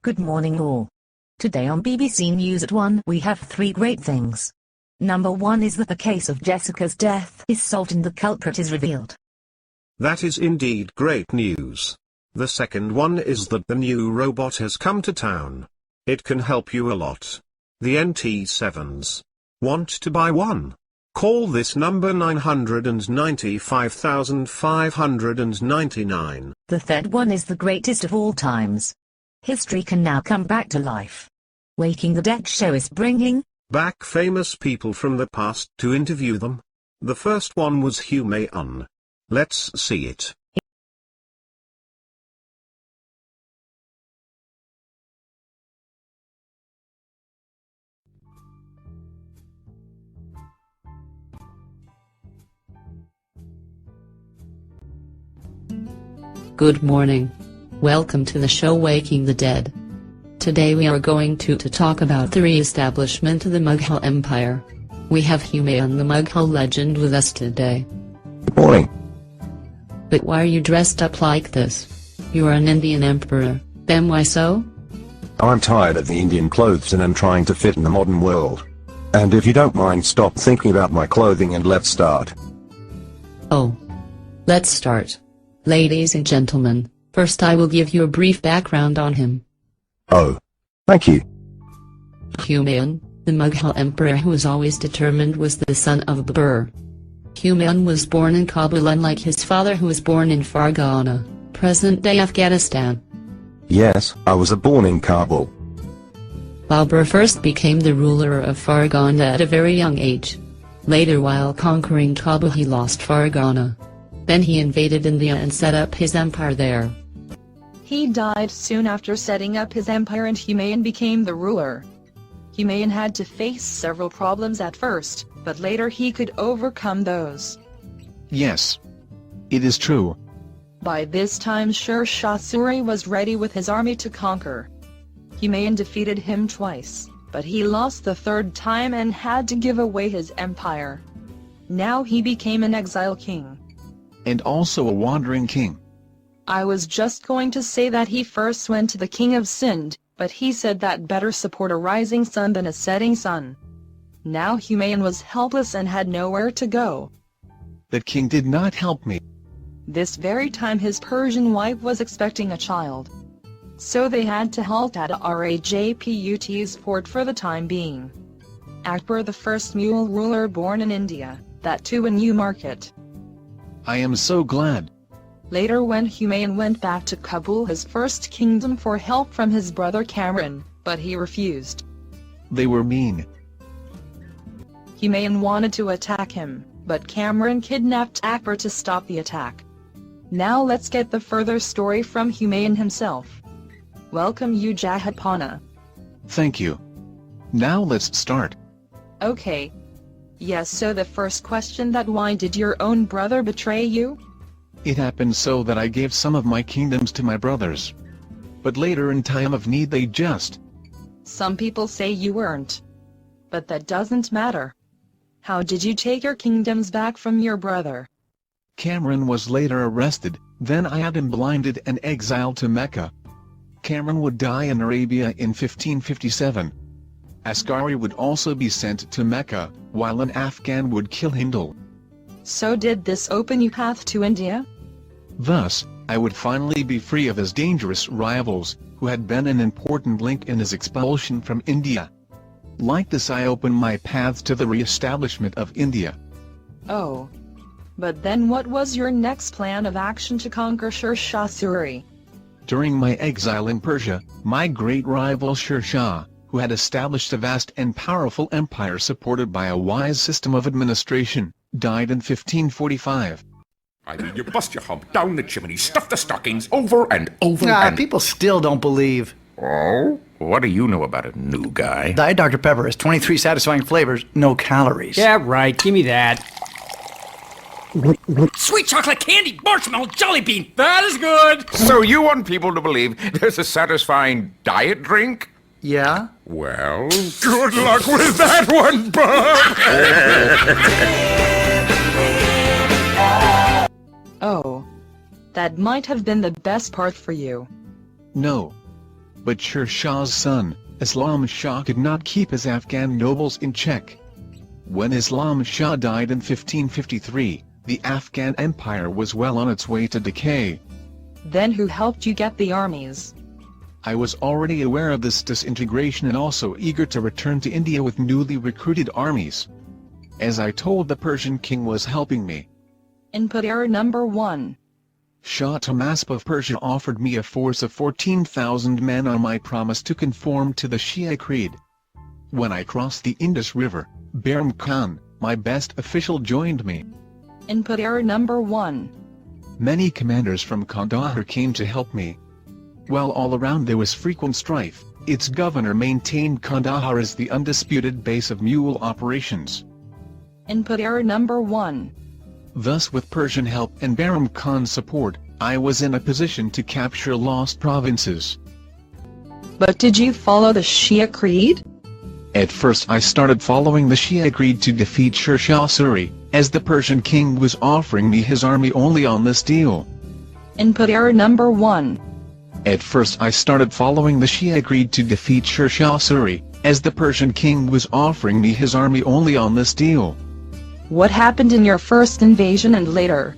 Good morning all. Today on BBC News at 1 we have three great things. Number 1 is that the case of Jessica's death is solved and the culprit is revealed. That is indeed great news. The second one is that the new robot has come to town. It can help you a lot. The NT7s. Want to buy one? Call this number 995,599. The third one is the greatest of all times. History can now come back to life. Waking the Dead show is bringing back famous people from the past to interview them. The first one was Humayun. Let's see it. Good morning. Welcome to the show Waking the Dead. Today we are going to talk about the re-establishment of the Mughal Empire. We have Humayun the Mughal legend with us today. Good morning. But why are you dressed up like this? You are an Indian emperor, then why so? I'm tired of the Indian clothes and am trying to fit in the modern world. And if you don't mind, stop thinking about my clothing and let's start. Oh. Let's start. Ladies and gentlemen, first I will give you a brief background on him. Oh. Thank you. Humayun, the Mughal emperor who was always determined, was the son of Babur. Humayun was born in Kabul, unlike his father who was born in Fargana, present-day Afghanistan. Yes, I was born in Kabul. Babur first became the ruler of Fargana at a very young age. Later, while conquering Kabul, he lost Fargana. Then he invaded India and set up his empire there. He died soon after setting up his empire and Humayun became the ruler. Humayun had to face several problems at first, but later he could overcome those. Yes. It is true. By this time Sher Shah Suri was ready with his army to conquer. Humayun defeated him twice, but he lost the third time and had to give away his empire. Now he became an exile king. And also a wandering king. I was just going to say that he first went to the king of Sind, but he said that better support a rising sun than a setting sun. Now Humayun was helpless and had nowhere to go. That king did not help me. This very time his Persian wife was expecting a child. So they had to halt at Rajput's fort for the time being. Akbar, the first mule ruler born in India, that too in Newmarket. I am so glad. Later, when Humayun went back to Kabul, his first kingdom, for help from his brother Kamran, but he refused. They were mean. Humayun wanted to attack him, but Kamran kidnapped Akbar to stop the attack. Now let's get the further story from Humayun himself. Welcome you Jahanpana. Thank you. Now let's start. Okay. Yes, so the first question, that why did your own brother betray you? It happened so that I gave some of my kingdoms to my brothers. But later in time of need they just... Some people say you weren't. But that doesn't matter. How did you take your kingdoms back from your brother? Kamran was later arrested, then I had him blinded and exiled to Mecca. Kamran would die in Arabia in 1557. Askari would also be sent to Mecca, while an Afghan would kill Hindal. So did this open you path to India? Thus, I would finally be free of his dangerous rivals, who had been an important link in his expulsion from India. Like this I opened my path to the re-establishment of India. Oh. But then what was your next plan of action to conquer Sher Shah Suri? During my exile in Persia, my great rival Sher Shah, who had established a vast and powerful empire supported by a wise system of administration, died in 1545. I mean, you bust your hump down the chimney, stuff the stockings over and over and... People still don't believe. Oh? What do you know about a new guy? Diet Dr. Pepper has 23 satisfying flavors, no calories. Yeah, right. Give me that. Sweet chocolate candy, marshmallow, jelly bean. That is good. So you want people to believe there's a satisfying diet drink? Yeah? Well, good luck with that one, bub! Oh. That might have been the best part for you. No. But Sher Shah's son, Islam Shah, could not keep his Afghan nobles in check. When Islam Shah died in 1553, the Afghan Empire was well on its way to decay. Then who helped you get the armies? I was already aware of this disintegration and also eager to return to India with newly recruited armies. As I told the Persian king was helping me. Input error number 1. Shah Tahmasp of Persia offered me a force of 14,000 men on my promise to conform to the Shia creed. When I crossed the Indus River, Behram Khan, my best official, joined me. Input error number 1. Many commanders from Kandahar came to help me. While all around there was frequent strife, its governor maintained Kandahar as the undisputed base of mule operations. Input error number 1. Thus, with Persian help and Behram Khan's support, I was in a position to capture lost provinces. But did you follow the Shia creed? At first I started following the Shia creed to defeat Sher Shah Suri, as the Persian king was offering me his army only on this deal. Input error number 1. At first I started following the Shia creed to defeat Sher Shah Suri, as the Persian king was offering me his army only on this deal. What happened in your first invasion and later?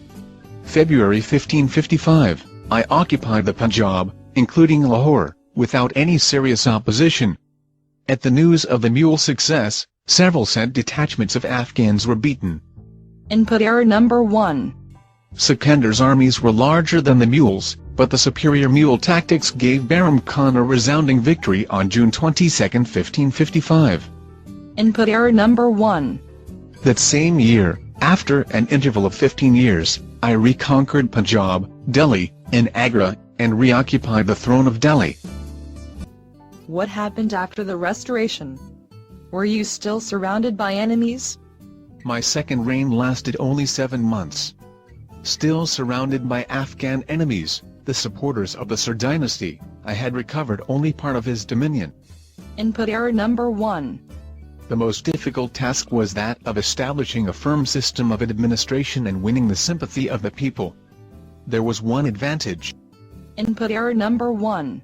February 1555, I occupied the Punjab, including Lahore, without any serious opposition. At the news of the mule success, several sent detachments of Afghans were beaten. Input error number 1. Sikandar's armies were larger than the mules, but the superior mule tactics gave Behram Khan a resounding victory on June 22, 1555. Input error number 1. That same year, after an interval of 15 years, I reconquered Punjab, Delhi, and Agra, and reoccupied the throne of Delhi. What happened after the restoration? Were you still surrounded by enemies? My second reign lasted only 7 months. Still surrounded by Afghan enemies, the supporters of the Sur dynasty, I had recovered only part of his dominion. Input error number 1. The most difficult task was that of establishing a firm system of administration and winning the sympathy of the people. There was one advantage. Input error number 1.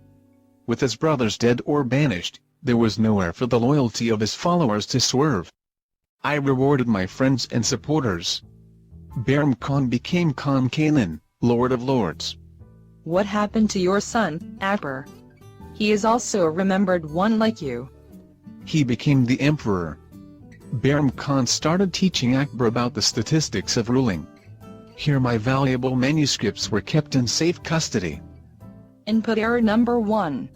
With his brothers dead or banished, there was nowhere for the loyalty of his followers to swerve. I rewarded my friends and supporters. Behram Khan became Khan Kailan, Lord of Lords. What happened to your son, Akbar? He is also a remembered one like you. He became the emperor. Behram Khan started teaching Akbar about the statistics of ruling. Here my valuable manuscripts were kept in safe custody. Input error number 1.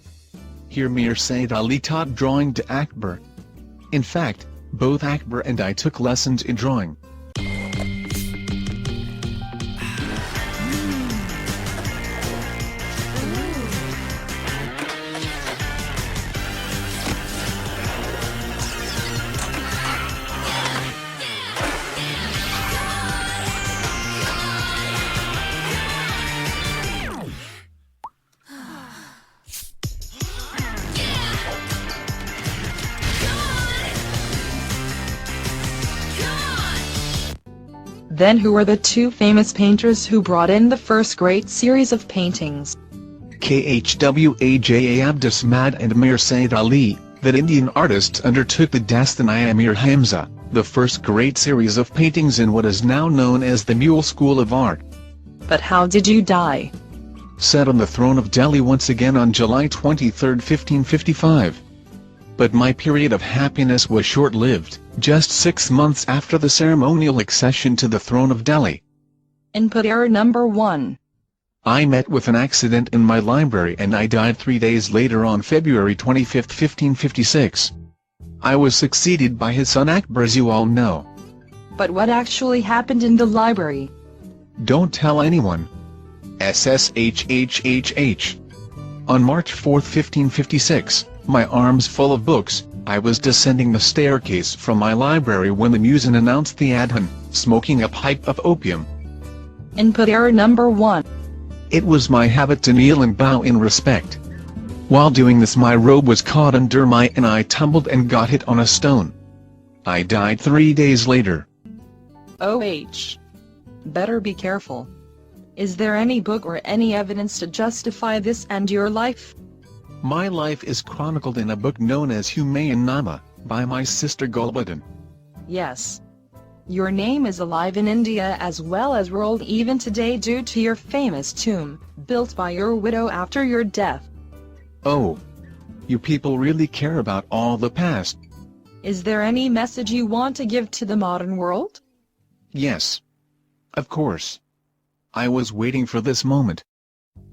Here Mir Said Ali taught drawing to Akbar. In fact, both Akbar and I took lessons in drawing. Then who were the two famous painters who brought in the first great series of paintings? Khwaja Abdus Mad and Mir Said Ali, that Indian artists undertook the Dastani-Mir Hamza, the first great series of paintings in what is now known as the Mule School of Art. But how did you die? Sat on the throne of Delhi once again on July 23, 1555. But my period of happiness was short-lived, just 6 months after the ceremonial accession to the throne of Delhi. Input error number 1. I met with an accident in my library and I died 3 days later on February 25, 1556. I was succeeded by his son Akbar, as you all know. But what actually happened in the library? Don't tell anyone. SSHHHH. On March 4, 1556, my arms full of books, I was descending the staircase from my library when the muezzin announced the adhan, smoking a pipe of opium. Input error number 1. It was my habit to kneel and bow in respect. While doing this my robe was caught under and I tumbled and got hit on a stone. I died 3 days later. OH. Better be careful. Is there any book or any evidence to justify this and your life? My life is chronicled in a book known as Humayun Nama, by my sister Gulbuddin. Yes. Your name is alive in India as well as world even today due to your famous tomb, built by your widow after your death. Oh. You people really care about all the past. Is there any message you want to give to the modern world? Yes. Of course. I was waiting for this moment.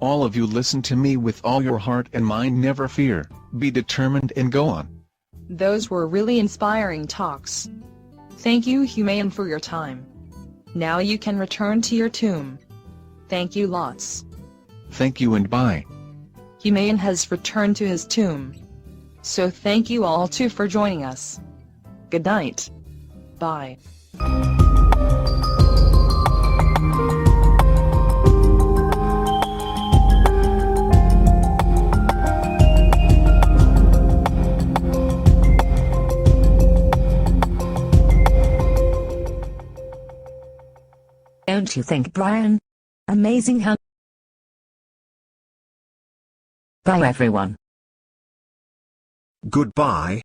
All of you listen to me with all your heart and mind, never fear, be determined and go on. Those were really inspiring talks. Thank you, Humayun, for your time. Now you can return to your tomb. Thank you lots. Thank you and bye. Humayun has returned to his tomb. So thank you all too for joining us. Good night. Bye. Don't you think, Brian? Amazing, huh? Bye everyone. Goodbye.